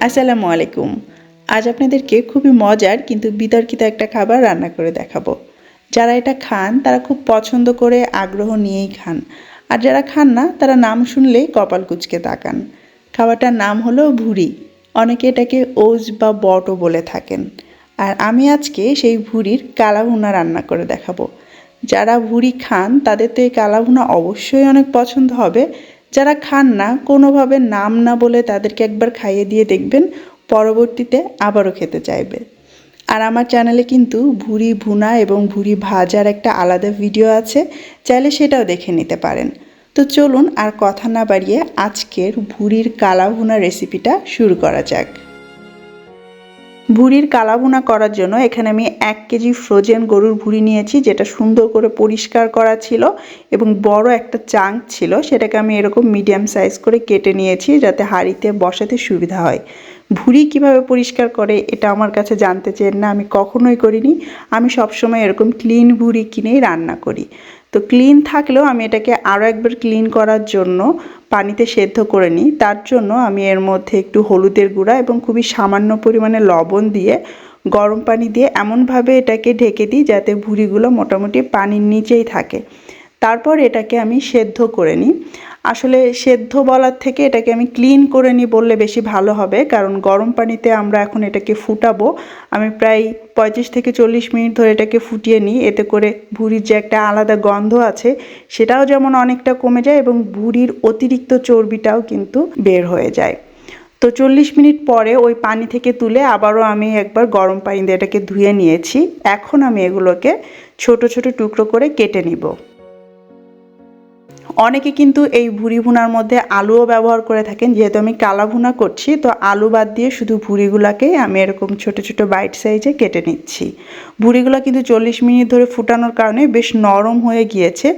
আসসালামু আলাইকুম। আজ আপনাদেরকে খুবই মজার কিন্তু বিতর্কিত একটা খাবার রান্না করে দেখাবো। যারা এটা খান তারা খুব পছন্দ করে আগ্রহ নিয়েই খান, আর যারা খান না তারা নাম শুনলেই কপাল কুঁচকে তাকান। খাবারটার নাম হলো ভুড়ি। অনেকে এটাকে ওজ বা বটও বলে থাকেন। আর আমি আজকে সেই ভুড়ির কালাভুনা রান্না করে দেখাবো। যারা ভুড়ি খান তাদের তো এই কালাভুনা অবশ্যই অনেক পছন্দ হবে। যারা খান না, কোনোভাবে নাম না বলে তাদেরকে একবার খাইয়ে দিয়ে দেখবেন, পরবর্তীতে আবারও খেতে চাইবে। আর আমার চ্যানেলে কিন্তু ভুড়ি ভুনা এবং ভুড়ি ভাজার একটা আলাদা ভিডিও আছে, চাইলে সেটাও দেখে নিতে পারেন। তো চলুন আর কথা না বাড়িয়ে আজকের ভুড়ির কালাভুনা রেসিপিটা শুরু করা যাক। ভুড়ির কালাভুনা করার জন্য এখানে আমি 1 কেজি ফ্রোজেন গরুর ভুড়ি নিয়েছি, যেটা সুন্দর করে পরিষ্কার করা ছিল এবং বড় একটা চাঙ্ক ছিল, সেটাকে আমি এরকম মিডিয়াম সাইজ করে কেটে নিয়েছি যাতে হাঁড়িতে বসাতে সুবিধা হয়। ভুড়ি কিভাবে পরিষ্কার করে এটা আমার কাছে জানতে চেন না, আমি কখনোই করিনি। আমি সবসময় এরকম ক্লিন ভুড়ি কিনেই রান্না করি। তো ক্লিন থাকলেও আমি এটাকে আরও একবার ক্লিন করার জন্য পানিতে সেদ্ধ করে নিই। তার জন্য আমি এর মধ্যে একটু হলুদের গুঁড়া এবং খুবই সামান্য পরিমাণে লবণ দিয়ে গরম পানি দিয়ে এমনভাবে এটাকে ঢেকে দিই যাতে ভুড়িগুলো মোটামুটি পানির নিচেই থাকে। তারপর এটাকে আমি সেদ্ধ করে নিই। আসলে সেদ্ধ বলার থেকে এটাকে আমি ক্লিন করে নিই বললে বেশি ভালো হবে, কারণ গরম পানিতে আমরা এখন এটাকে ফুটাবো। আমি প্রায় 35 থেকে 40 মিনিট ধরে এটাকে ফুটিয়ে নিই। এতে করে ভুড়ির যে একটা আলাদা গন্ধ আছে সেটাও যেমন অনেকটা কমে যায় এবং ভুড়ির অতিরিক্ত চর্বিটাও কিন্তু বের হয়ে যায়। তো 40 মিনিট পরে ওই পানি থেকে তুলে আবারও আমি একবার গরম পানি দিয়ে এটাকে ধুয়ে নিয়েছি। এখন আমি এগুলোকে ছোট ছোট টুকরো করে কেটে নিব। অনেকে কিন্তু এই ভুড়ি ভুনার মধ্যে আলুও ব্যবহার করে থাকেন। যেহেতু আমি কালা ভুনা করছি, তো আলু বাদ দিয়ে শুধু ভুড়িগুলোকেই আমি এরকম ছোট ছোট বাইট সাইজে কেটে নিচ্ছি। ভুড়িগুলো কিন্তু 40 মিনিট ধরে ফুটানোর কারণে বেশ নরম হয়ে গিয়েছে,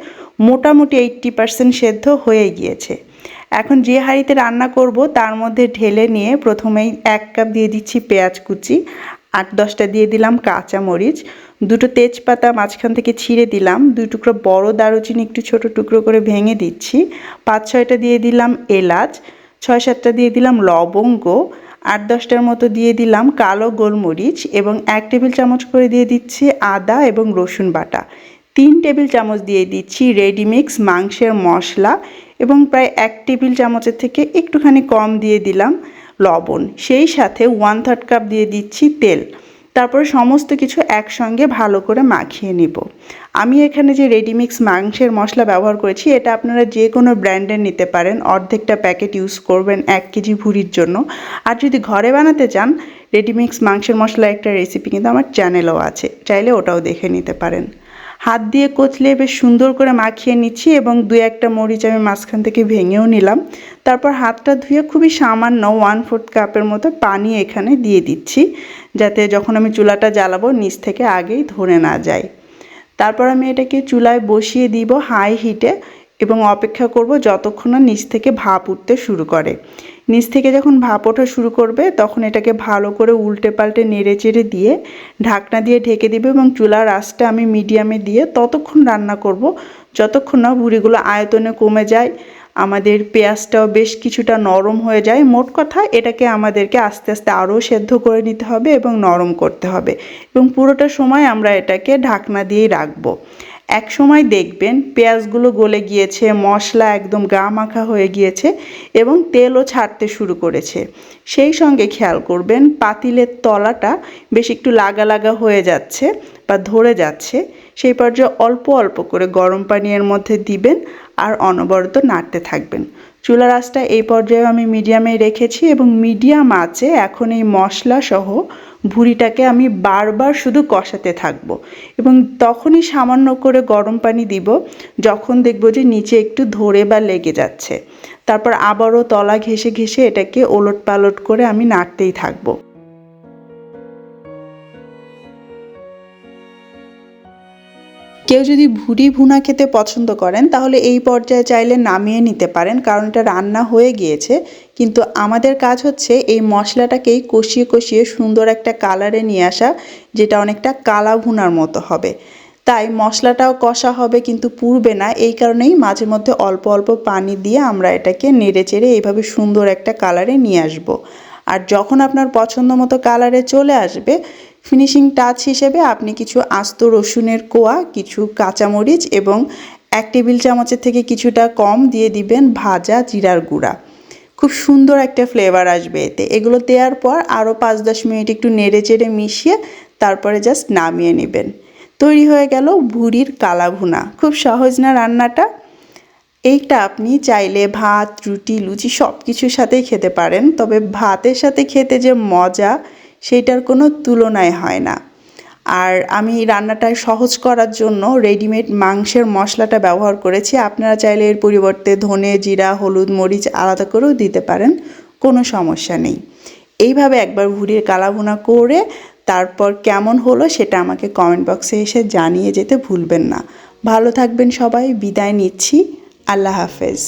মোটামুটি 80% সেদ্ধ হয়ে গিয়েছে। এখন যে হাঁড়িতে রান্না করব তার মধ্যে ঢেলে নিয়ে প্রথমেই 1 কাপ দিয়ে দিচ্ছি পেঁয়াজ কুচি, 8-10টা দিয়ে দিলাম কাঁচামরিচ, 2টো তেজপাতা মাঝখান থেকে ছিঁড়ে দিলাম, 2 টুকরো বড় দারুচিনি একটু ছোট টুকরো করে ভেঙে দিচ্ছি, 5-6টা দিয়ে দিলাম এলাচ, 6-7টা দিয়ে দিলাম লবঙ্গ, 8-10টার মতো দিয়ে দিলাম কালো গোলমরিচ এবং 1 টেবিল চামচ করে দিয়ে দিচ্ছি আদা এবং রসুন বাটা, 3 টেবিল চামচ দিয়ে দিচ্ছি রেডিমিক্স মাংসের মশলা এবং প্রায় 1 টেবিল চামচের থেকে একটুখানি কম দিয়ে দিলাম লবণ, সেই সাথে 1/3 কাপ দিয়ে দিচ্ছি তেল। তারপর সমস্ত কিছু একসঙ্গে ভালো করে মাখিয়ে নিব। আমি এখানে যে রেডিমিক্স মাংসের মশলা ব্যবহার করেছি এটা আপনারা যে কোনো ব্র্যান্ডের নিতে পারেন। অর্ধেকটা প্যাকেট ইউজ করবেন 1 কেজি ভুড়ির জন্য। আর যদি ঘরে বানাতে চান, রেডিমিক্স মাংসের মশলা একটা রেসিপি কিন্তু আমার চ্যানেলেও আছে, চাইলে ওটাও দেখে নিতে পারেন। হাত দিয়ে কচলে বেশ সুন্দর করে মাখিয়ে নিচ্ছি এবং 2-1টা মরিচ আমি মাঝখান থেকে ভেঙেও নিলাম। তারপর হাতটা ধুয়ে খুবই সামান্য 1/4 কাপের মতো পানি এখানে দিয়ে দিচ্ছি, যাতে যখন আমি চুলাটা জ্বালাবো নিচ থেকে আগেই ধরে না যায়। তারপর আমি এটাকে চুলায় বসিয়ে দিব হাই হিটে এবং অপেক্ষা করব যতক্ষণ না নিচ থেকে ভাপ উঠতে শুরু করে। নিচ থেকে যখন ভাপ ওঠা শুরু করবে তখন এটাকে ভালো করে উল্টে পাল্টে নেড়ে চেড়ে দিয়ে ঢাকনা দিয়ে ঢেকে দিবে এবং চুলার আঁচটা আমি মিডিয়ামে দিয়ে ততক্ষণ রান্না করব যতক্ষণ না ভুড়িগুলো আয়তনে কমে যায়, আমাদের পেঁয়াজটাও বেশ কিছুটা নরম হয়ে যায়। মোট কথা এটাকে আমাদেরকে আস্তে আস্তে আরও সেদ্ধ করে নিতে হবে এবং নরম করতে হবে এবং পুরোটা সময় আমরা এটাকে ঢাকনা দিয়েই রাখবো। এক সময় দেখবেন পেঁয়াজগুলো গলে গিয়েছে, মশলা একদম গা মাখা হয়ে গিয়েছে এবং তেলও ছাড়তে শুরু করেছে। সেই সঙ্গে খেয়াল করবেন পাতিলের তলাটা বেশ একটু লাগা লাগা হয়ে যাচ্ছে বা ধরে যাচ্ছে। সেই পর্যায়ে অল্প অল্প করে গরম পানি এর মধ্যে দিবেন আর অনবরত নাড়তে থাকবেন। চুলার আঁচটা এই পর্যায়ে আমি মিডিয়ামে রেখেছি এবং মিডিয়াম আঁচে এখন এই মশলা সহ ভুড়িটাকে আমি বারবার শুধু কষাতে থাকবো এবং তখনই সামান্য করে গরম পানি দিব যখন দেখব যে নিচে একটু ধরে বা লেগে যাচ্ছে। তারপর আবারও তলা ঘেঁষে ঘেঁষে এটাকে ওলট পালট করে আমি নাড়তেই থাকবো। কেউ যদি ভুড়ি ভুনা খেতে পছন্দ করেন তাহলে এই পর্যায়ে চাইলে নামিয়ে নিতে পারেন, কারণ এটা রান্না হয়ে গিয়েছে। কিন্তু আমাদের কাজ হচ্ছে এই মশলাটাকেই কষিয়ে কষিয়ে সুন্দর একটা কালারে নিয়ে আসা, যেটা অনেকটা কালা ভুনার মতো হবে। তাই মশলাটাও কষা হবে কিন্তু পুড়বে না, এই কারণেই মাঝে মধ্যে অল্প অল্প পানি দিয়ে আমরা এটাকে নেড়ে চেড়ে এইভাবে সুন্দর একটা কালারে নিয়ে আসব। আর যখন আপনার পছন্দ মতো কালারে চলে আসবে, ফিনিশিং টাচ হিসেবে আপনি কিছু আস্ত রসুনের কোয়া, কিছু কাঁচামরিচ এবং 1 টেবিল চামচের থেকে কিছুটা কম দিয়ে দিবেন ভাজা জিরার গুঁড়া। খুব সুন্দর একটা ফ্লেভার আসবে এতে। এগুলো দেওয়ার পর আরও 5-10 মিনিট একটু নেড়ে চেড়ে মিশিয়ে তারপরে জাস্ট নামিয়ে নেবেন। তৈরি হয়ে গেল ভুঁড়ির কালা ভুনা। খুব সহজ না রান্নাটা? এইটা আপনি চাইলে ভাত, রুটি, লুচি সব কিছুর সাথেই খেতে পারেন, তবে ভাতের সাথে খেতে যে মজা সেইটার কোনো তুলনায় হয় না। আর আমি রান্নাটা সহজ করার জন্য রেডিমেড মাংসের মশলাটা ব্যবহার করেছি। আপনারা চাইলে এর পরিবর্তে ধনে, জিরা, হলুদ, মরিচ আলাদা করেও দিতে পারেন, কোনো সমস্যা নেই। এইভাবে একবার ভুঁড়ির কালা ভুনা করে তারপর কেমন হলো সেটা আমাকে কমেন্ট বক্সে এসে জানিয়ে যেতে ভুলবেন না। ভালো থাকবেন সবাই, বিদায় নিচ্ছি। আল্লাহ হাফেজ।